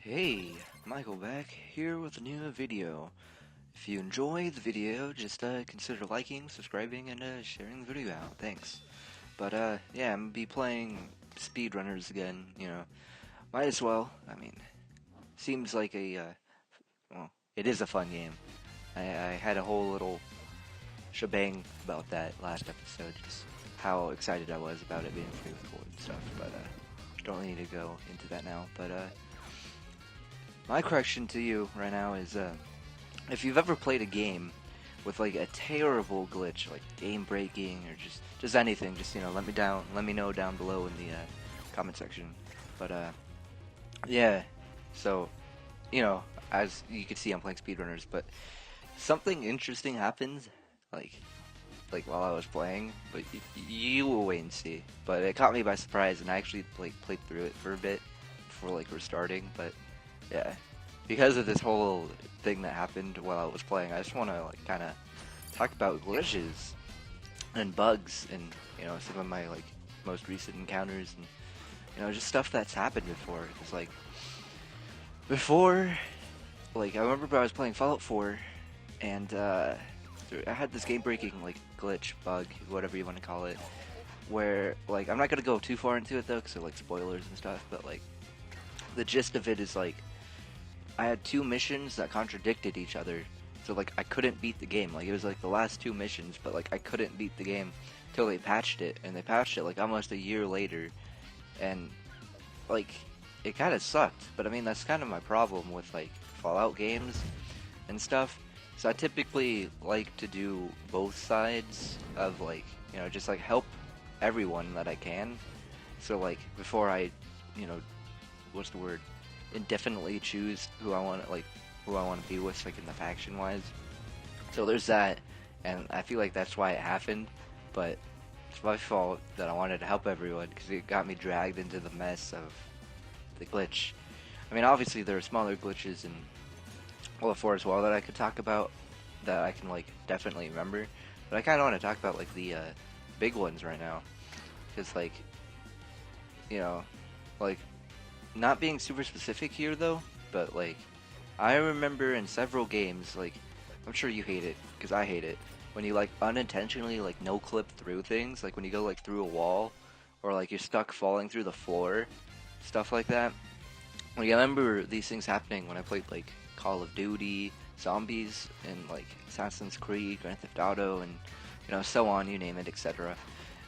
Hey, Michael back here with a new video. If you enjoy the video, just consider liking, subscribing, and sharing the video out. Thanks. But yeah, I'm gonna be playing SpeedRunners again. Might as well. I mean, seems like well, it is a fun game. I had a whole little shebang about that last episode, just how excited I was about it being free with code and stuff. But don't need to go into that now. But my correction to you right now is, if you've ever played a game with like a terrible glitch, like game breaking or just anything, just let me know down below in the comment section. But yeah, so as you can see, I'm playing speedrunners, but something interesting happens, like while I was playing, but you will wait and see. But it caught me by surprise, and I actually like played through it for a bit before like restarting, but. Yeah, because of this whole thing that happened while I was playing, I just want to like kind of talk about glitches and bugs and some of my like most recent encounters and just stuff that's happened before. It's like before, like I remember I was playing Fallout 4 and I had this game-breaking like glitch, bug, whatever you want to call it, where like I'm not gonna go too far into it though, because like spoilers and stuff, but like the gist of it is like I had two missions that contradicted each other, so like I couldn't beat the game. Like it was like the last two missions, but like I couldn't beat the game till they patched it, and they patched it like almost a year later, and like it kind of sucked. But I mean that's kind of my problem with like Fallout games and stuff. So I typically like to do both sides of like just like help everyone that I can. So like before I what's the word? Indefinitely choose who I want to be with, like in the faction wise. So there's that, and I feel like that's why it happened. But it's my fault that I wanted to help everyone because it got me dragged into the mess of the glitch. I mean, obviously there are smaller glitches in Fallout 4 as well that I could talk about that I can like definitely remember. But I kind of want to talk about like the big ones right now, because like like. Not being super specific here though, but like I remember in several games, like I'm sure you hate it because I hate it when you like unintentionally like no clip through things, like when you go like through a wall or like you're stuck falling through the floor, stuff like that. Like I remember these things happening when I played like Call of Duty, Zombies, and like Assassin's Creed, Grand Theft Auto, and so on, you name it, etc.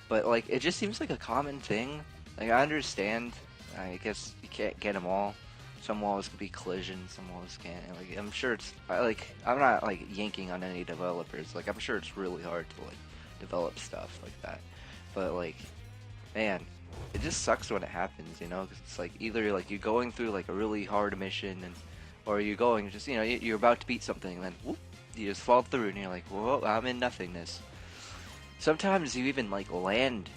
But like it just seems like a common thing. Like I understand. I guess you can't get them all. Some walls can be collision, some walls can't. Like I'm sure I'm not like yanking on any developers. Like I'm sure it's really hard to like develop stuff like that. But like, man, it just sucks when it happens, 'cause it's like either like you're going through like a really hard mission or you're going just you're about to beat something and then whoop, you just fall through and you're like, whoa, I'm in nothingness. Sometimes you even like land.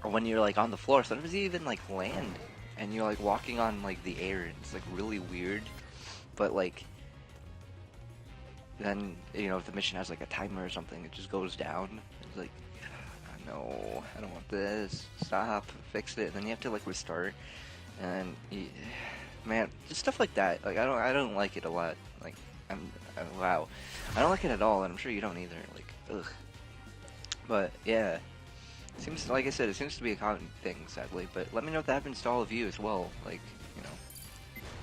Or when you're like on the floor, sometimes you even like land and you're like walking on like the air and it's like really weird. But like then if the mission has like a timer or something, it just goes down. It's like no, I don't want this. Stop, fix it. And then you have to like restart. And man, just stuff like that. Like I don't like it a lot. Like wow, I don't like it at all, and I'm sure you don't either. Like ugh. But yeah. Seems like I said, it seems to be a common thing, sadly. But let me know if that happens to all of you as well. Like,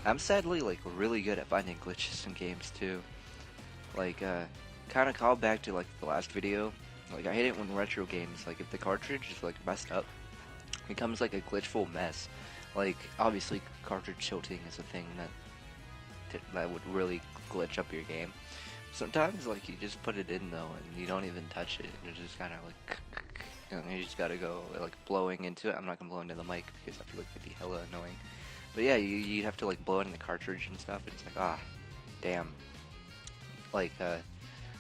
I'm sadly like really good at finding glitches in games too. Like, kind of call back to like the last video. Like, I hate it when retro games, like if the cartridge is like messed up, it becomes like a glitchful mess. Like, obviously, cartridge tilting is a thing that would really glitch up your game. Sometimes, like, you just put it in though, and you don't even touch it. You're just kind of like. And you just gotta go like blowing into it. I'm not gonna blow into the mic because I feel like it'd be hella annoying. But yeah, you'd have to like blow it in the cartridge and stuff. And it's like damn. Like but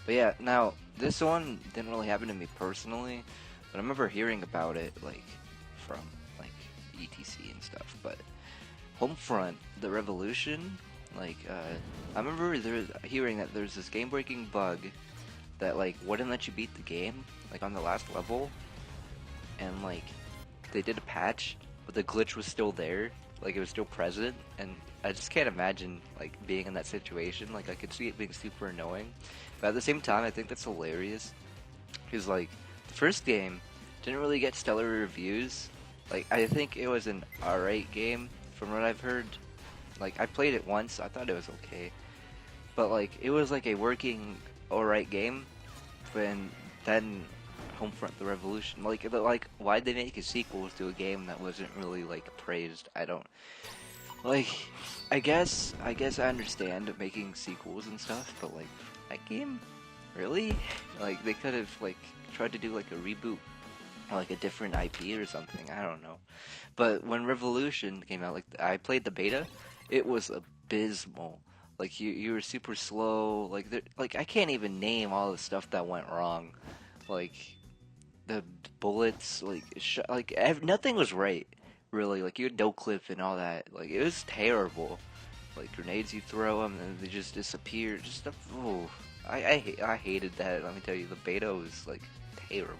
yeah. Now this one didn't really happen to me personally, but I remember hearing about it like from like ETC and stuff. But Homefront, the Revolution, like I remember hearing that there's this game-breaking bug that like wouldn't let you beat the game like on the last level. And like they did a patch, but the glitch was still there, like it was still present, and I just can't imagine like being in that situation. Like I could see it being super annoying, but at the same time, I think that's hilarious because like the first game didn't really get stellar reviews. Like I think it was an alright game from what I've heard. Like I played it once, I thought it was okay, but like it was like a working alright game. And then Homefront: The Revolution, like why'd they make a sequel to a game that wasn't really like praised? I don't like. I guess I understand making sequels and stuff, but like that game, really? Like they could have like tried to do like a reboot or like a different IP or something. I don't know. But when Revolution came out, like I played the beta, it was abysmal. Like you were super slow. Like I can't even name all the stuff that went wrong. Like the bullets, nothing was right. Really, like you had no clip and all that. Like it was terrible. Like grenades you throw them and they just disappear. Just stuff. Oh, I hated that. Let me tell you, the beta was like terrible.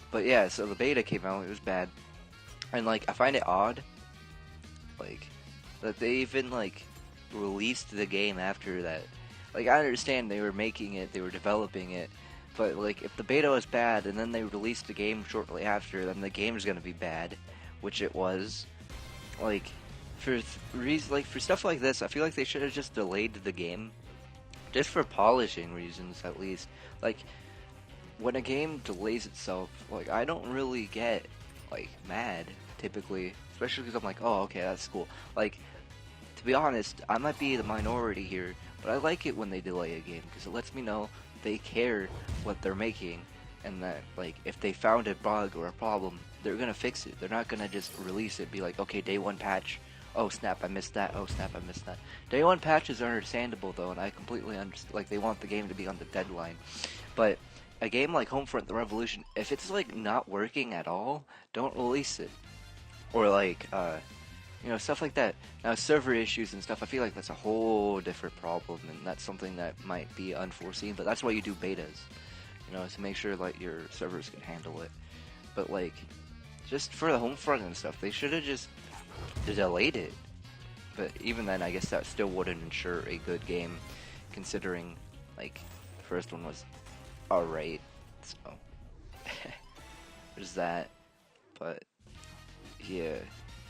But yeah, so the beta came out. It was bad. And like I find it odd, like that they even like released the game after that. Like I understand they were making it, they were developing it, but like if the beta was bad and then they released the game shortly after, then the game's gonna be bad, which it was. Like like for stuff like this, I feel like they should have just delayed the game, just for polishing reasons at least. Like when a game delays itself, like I don't really get like mad typically, especially because I'm like, oh okay, that's cool. Like to be honest, I might be the minority here, but I like it when they delay a game because it lets me know they care what they're making, and that like if they found a bug or a problem, they're gonna fix it. They're not gonna just release it, be like, okay, day one patch. Oh snap, I missed that. Oh snap, I missed that. Day one patches are understandable though, and I completely understand. Like they want the game to be on the deadline, but a game like Homefront: The Revolution, if it's like not working at all, don't release it. Or like stuff like that. Now server issues and stuff, I feel like that's a whole different problem, and that's something that might be unforeseen, but that's why you do betas, to make sure like your servers can handle it. But like just for the Homefront and stuff, they should have just delayed it. But even then, I guess that still wouldn't ensure a good game, considering like the first one was alright. So there's that. But yeah,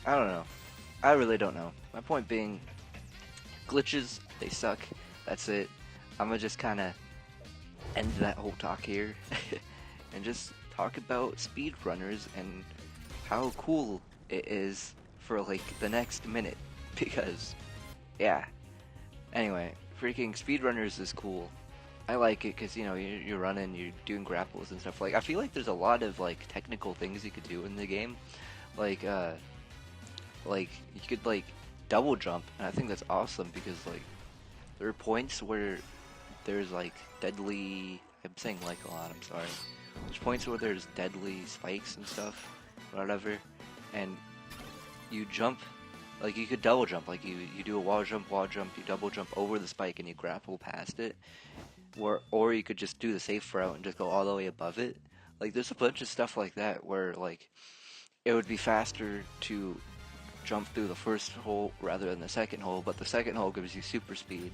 I don't know. I really don't know. My point being, glitches, they suck. That's it. I'm gonna just kind of end that whole talk here and just talk about speedrunners and how cool it is for like the next minute. Because, yeah. Anyway, freaking speedrunners is cool. I like it because, you're running, you're doing grapples and stuff. Like, I feel like there's a lot of like technical things you could do in the game. Like, you could like double jump, and I think that's awesome because like there are points where there's like deadly. I'm saying like a lot. I'm sorry. There's points where there's deadly spikes and stuff, whatever, and you jump. Like you could double jump. Like you do a wall jump, you double jump over the spike, and you grapple past it. Or you could just do the safe route and just go all the way above it. Like there's a bunch of stuff like that where like it would be faster to jump through the first hole rather than the second hole, but the second hole gives you super speed.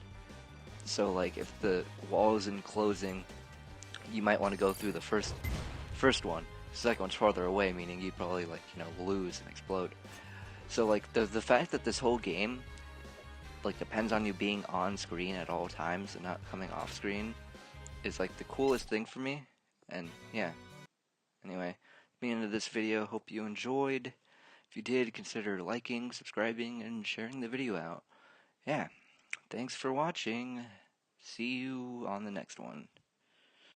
So like if the wall is enclosing, you might want to go through the first one. The second one's farther away, meaning you'd probably like lose and explode. So like the fact that this whole game like depends on you being on screen at all times and not coming off screen is like the coolest thing for me. And yeah. Anyway, the end of this video. Hope you enjoyed. If you did, consider liking, subscribing, and sharing the video out. Yeah, thanks for watching. See you on the next one.